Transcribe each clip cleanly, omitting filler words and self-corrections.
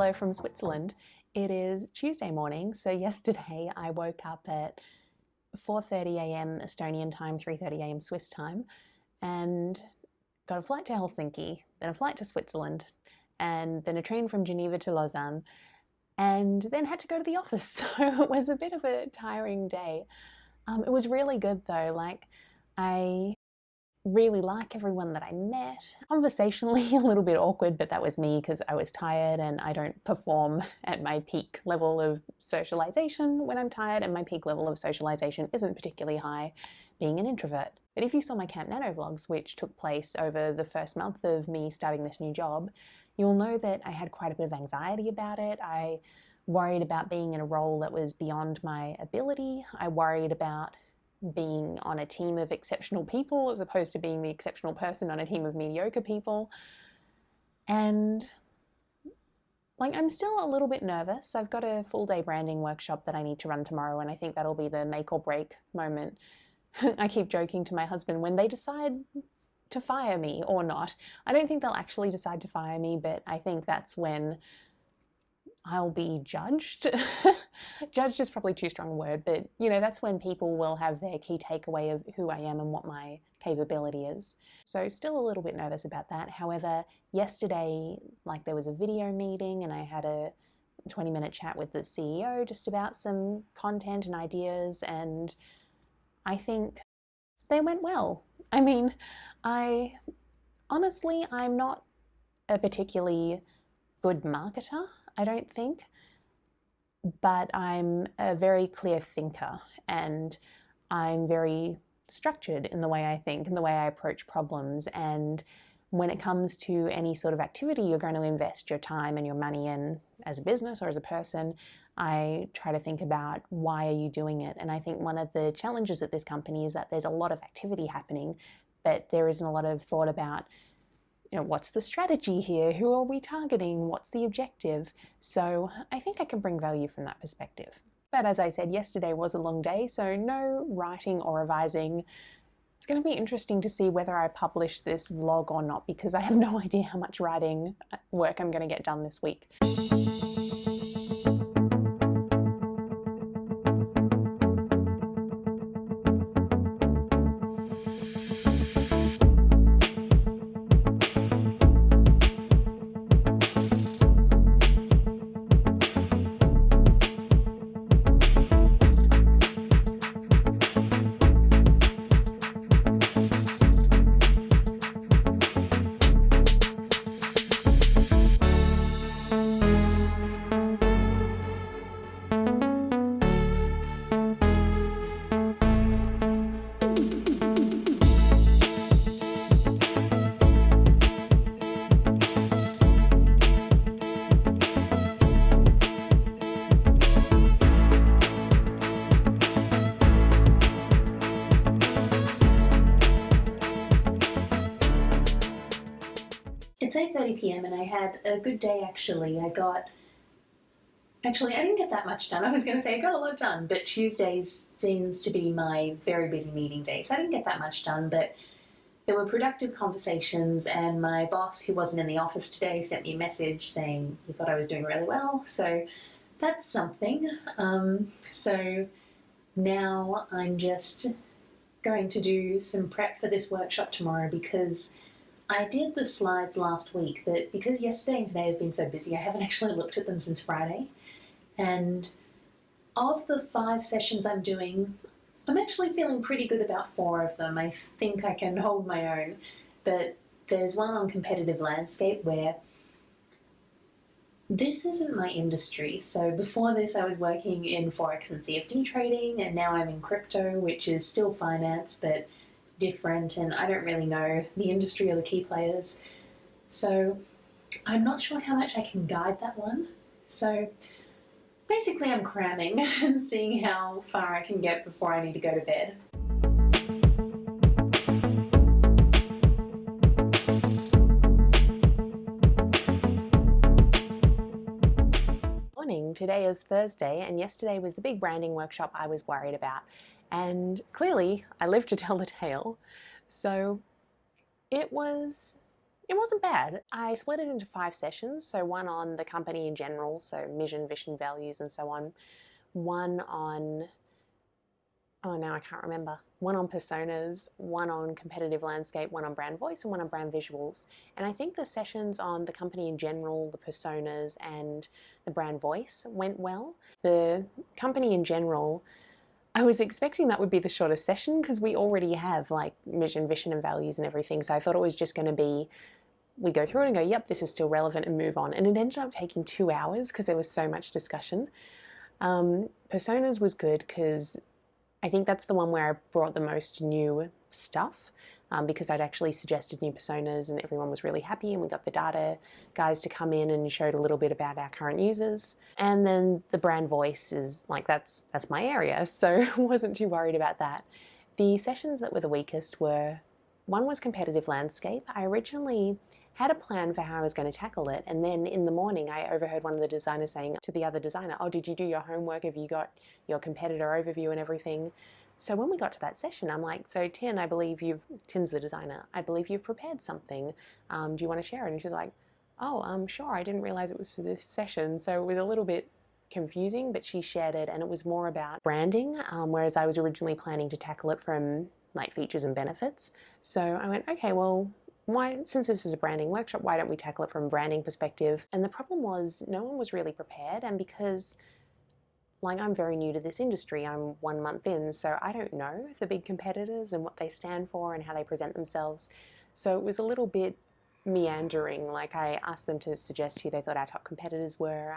Hello from Switzerland. It is Tuesday morning, so yesterday I woke up at 4:30 a.m. Estonian time, 3:30 a.m. Swiss time, and got a flight to Helsinki, then a flight to Switzerland, and then a train from Geneva to Lausanne, and then had to go to the office. So it was a bit of a tiring day. It was really good though. I really like everyone that I met. Conversationally, a little bit awkward, but that was me because I was tired and I don't perform at my peak level of socialization when I'm tired, and my peak level of socialization isn't particularly high, being an introvert. But if you saw my Camp Nano vlogs, which took place over the first month of me starting this new job, you'll know that I had quite a bit of anxiety about it. I worried about being in a role that was beyond my ability. I worried about being on a team of exceptional people as opposed to being the exceptional person on a team of mediocre people. And I'm still a little bit nervous. I've got a full day branding workshop that I need to run tomorrow, and I think that'll be the make or break moment. I keep joking to my husband, when they decide to fire me or not, I don't think they'll actually decide to fire me, but I think that's when I'll be judged. Judged is probably too strong a word, but that's when people will have their key takeaway of who I am and what my capability is. So still a little bit nervous about that. However, yesterday, there was a video meeting and I had a 20-minute chat with the CEO just about some content and ideas, and I think they went well. I mean, honestly, I'm not a particularly good marketer, I don't think, but I'm a very clear thinker and I'm very structured in the way I think, in the way I approach problems. And when it comes to any sort of activity you're going to invest your time and your money in as a business or as a person, I try to think about why are you doing it. And I think one of the challenges at this company is that there's a lot of activity happening, but there isn't a lot of thought about what's the strategy here? Who are we targeting? What's the objective? So I think I can bring value from that perspective. But as I said, yesterday was a long day, so no writing or revising. It's going to be interesting to see whether I publish this vlog or not, because I have no idea how much writing work I'm going to get done this week. It's 8:30 p.m. and I had a good day actually. I didn't get that much done. I was going to say I got a lot done, but Tuesdays seems to be my very busy meeting day, so I didn't get that much done, but there were productive conversations, and my boss, who wasn't in the office today, sent me a message saying he thought I was doing really well, so that's something. So now I'm just going to do some prep for this workshop tomorrow, because I did the slides last week, but because yesterday and today have been so busy, I haven't actually looked at them since Friday. And of the 5 sessions I'm doing, I'm actually feeling pretty good about 4 of them. I think I can hold my own. But there's one on competitive landscape where this isn't my industry. So before this, I was working in Forex and CFD trading, and now I'm in crypto, which is still finance, but different, and I don't really know the industry or the key players. So I'm not sure how much I can guide that one. So basically I'm cramming and seeing how far I can get before I need to go to bed. Morning. Today is Thursday, and yesterday was the big branding workshop I was worried about. And clearly, I live to tell the tale. So it was it wasn't bad. I split it into 5 sessions, so one on the company in general, so mission, vision, values, and so on. One on, oh, now I can't remember. One on personas, one on competitive landscape, one on brand voice, and one on brand visuals. And I think the sessions on the company in general, the personas, and the brand voice went well. The company in general, I was expecting that would be the shortest session because we already have like mission, vision, and values and everything. So I thought it was just going to be, we go through it and go, yep, this is still relevant, and move on. And it ended up taking 2 hours because there was so much discussion. Personas was good because I think that's the one where I brought the most new stuff, because I'd actually suggested new personas and everyone was really happy, and we got the data guys to come in and showed a little bit about our current users. And then the brand voice is like, that's my area, so wasn't too worried about that. The sessions that were the weakest were, one was competitive landscape. I originally had a plan for how I was going to tackle it, and then in the morning I overheard one of the designers saying to the other designer, oh, did you do your homework? Have you got your competitor overview and everything? So when we got to that session, I'm like, so Tin, Tin's the designer, I believe you've prepared something. Do you want to share it? And she's like, oh, sure, I didn't realize it was for this session. So it was a little bit confusing, but she shared it, and it was more about branding, whereas I was originally planning to tackle it from like features and benefits. So I went, okay, well, why, since this is a branding workshop, why don't we tackle it from a branding perspective? And the problem was no one was really prepared, and because like I'm very new to this industry, I'm 1 month in, so I don't know the big competitors and what they stand for and how they present themselves. So it was a little bit meandering. Like I asked them to suggest who they thought our top competitors were,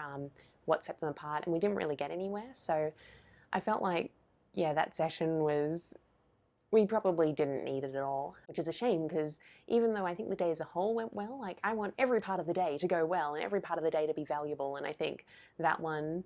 what set them apart, and we didn't really get anywhere. So I felt like, yeah, that session was, we probably didn't need it at all, which is a shame because even though I think the day as a whole went well, like I want every part of the day to go well and every part of the day to be valuable, and I think that one,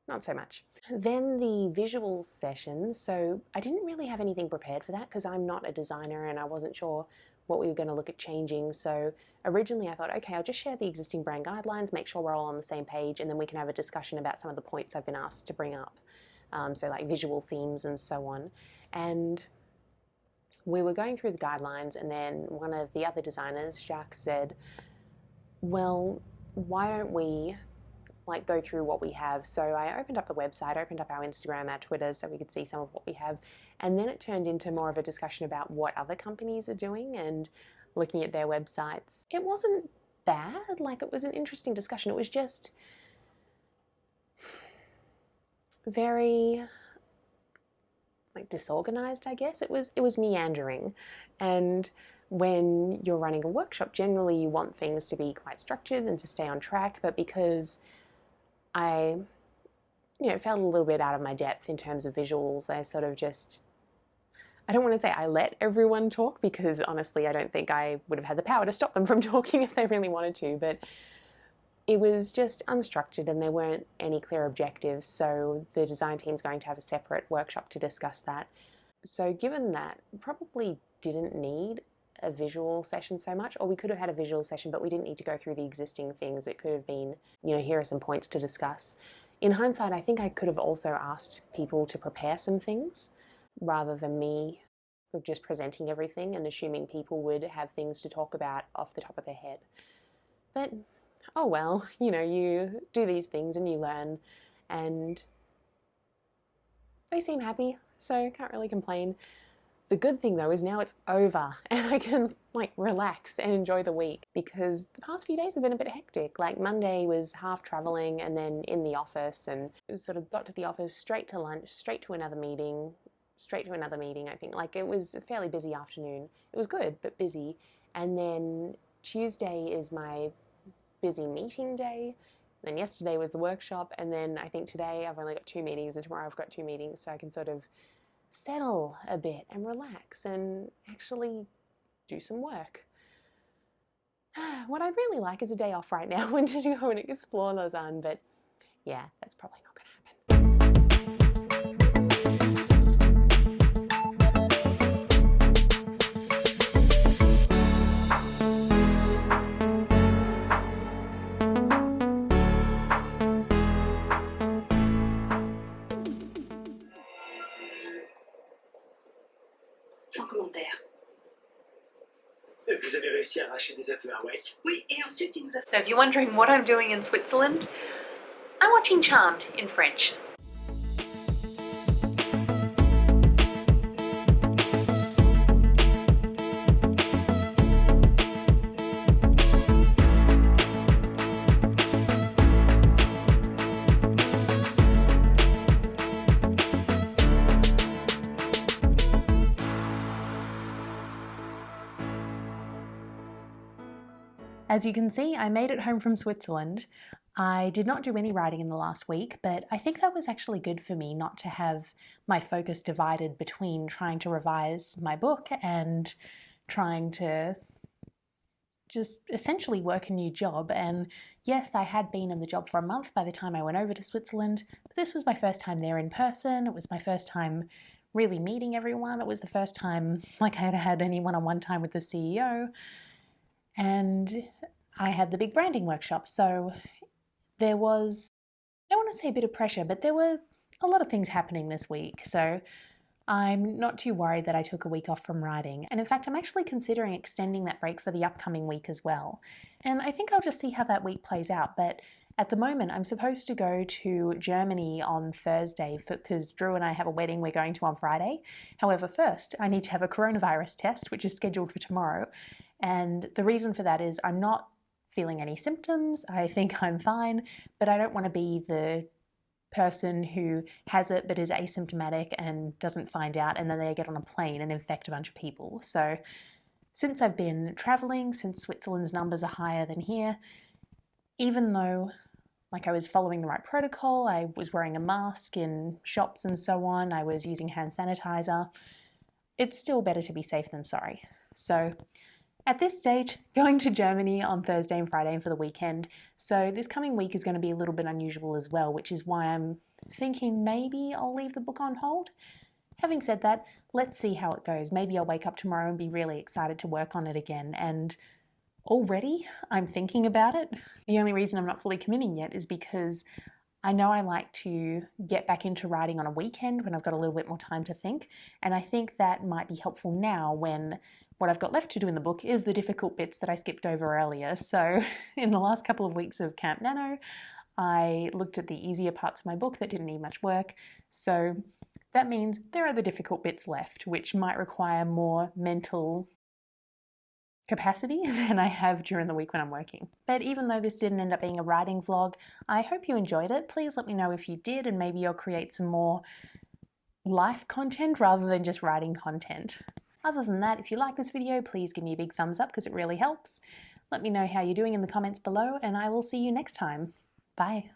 not so much. Then the visuals session, so I didn't really have anything prepared for that because I'm not a designer and I wasn't sure what we were going to look at changing. So originally I thought, okay, I'll just share the existing brand guidelines, make sure we're all on the same page, and then we can have a discussion about some of the points I've been asked to bring up. So like visual themes and so on. And we were going through the guidelines, and then one of the other designers, Jacques, said, well, why don't we like go through what we have? So I opened up the website, opened up our Instagram, our Twitter, so we could see some of what we have. And then it turned into more of a discussion about what other companies are doing and looking at their websites. It wasn't bad, like it was an interesting discussion. It was just very like disorganized, I guess. It was meandering. And when you're running a workshop, generally you want things to be quite structured and to stay on track, but because I felt a little bit out of my depth in terms of visuals, I sort of just, I don't want to say I let everyone talk because honestly I don't think I would have had the power to stop them from talking if they really wanted to, but it was just unstructured and there weren't any clear objectives, so the design team's going to have a separate workshop to discuss that. So given that, probably didn't need a visual session so much, or we could have had a visual session but we didn't need to go through the existing things. It could have been, here are some points to discuss. In hindsight, I think I could have also asked people to prepare some things rather than me just presenting everything and assuming people would have things to talk about off the top of their head. But oh well, you do these things and you learn, and they seem happy, so I can't really complain. The good thing though is now it's over and I can relax and enjoy the week, because the past few days have been a bit hectic. Like Monday was half traveling and then in the office, and sort of got to the office, straight to lunch, straight to another meeting, I think. Like it was a fairly busy afternoon. It was good, but busy. And then Tuesday is my busy meeting day. Then yesterday was the workshop, and then I think today I've only got 2 meetings, and tomorrow I've got 2 meetings, so I can sort of settle a bit and relax and actually do some work. What I'd really like is a day off right now and to go and explore Lausanne, but yeah, that's probably not going to happen. Sans commentaire. Vous avez réussi à arracher des aveux à Wake. Oui, et ensuite il nous a... So if you're wondering what I'm doing in Switzerland, I'm watching Charmed in French. As you can see, I made it home from Switzerland. I did not do any writing in the last week, but I think that was actually good for me not to have my focus divided between trying to revise my book and trying to just essentially work a new job. And yes, I had been in the job for a month by the time I went over to Switzerland, but this was my first time there in person. It was my first time really meeting everyone. It was the first time like I had had any one-on-one time with the CEO. And I had the big branding workshop, so there was, I don't want to say a bit of pressure, but there were a lot of things happening this week, so I'm not too worried that I took a week off from writing. And in fact, I'm actually considering extending that break for the upcoming week as well. And I think I'll just see how that week plays out, but at the moment I'm supposed to go to Germany on Thursday because Drew and I have a wedding we're going to on Friday. However, first I need to have a coronavirus test, which is scheduled for tomorrow. And the reason for that is I'm not feeling any symptoms. I think I'm fine, but I don't want to be the person who has it but is asymptomatic and doesn't find out, and then they get on a plane and infect a bunch of people. So since I've been traveling, since Switzerland's numbers are higher than here, even though like I was following the right protocol, I was wearing a mask in shops and so on, I was using hand sanitizer, it's still better to be safe than sorry. So at this stage, going to Germany on Thursday and Friday and for the weekend, so this coming week is going to be a little bit unusual as well, which is why I'm thinking maybe I'll leave the book on hold. Having said that, let's see how it goes. Maybe I'll wake up tomorrow and be really excited to work on it again, and already I'm thinking about it. The only reason I'm not fully committing yet is because I know I like to get back into writing on a weekend when I've got a little bit more time to think, and I think that might be helpful now when what I've got left to do in the book is the difficult bits that I skipped over earlier. So in the last couple of weeks of Camp Nano, I looked at the easier parts of my book that didn't need much work. So that means there are the difficult bits left, which might require more mental capacity than I have during the week when I'm working. But even though this didn't end up being a writing vlog, I hope you enjoyed it. Please let me know if you did, and maybe I'll create some more life content rather than just writing content. Other than that, if you like this video, please give me a big thumbs up because it really helps. Let me know how you're doing in the comments below, and I will see you next time. Bye.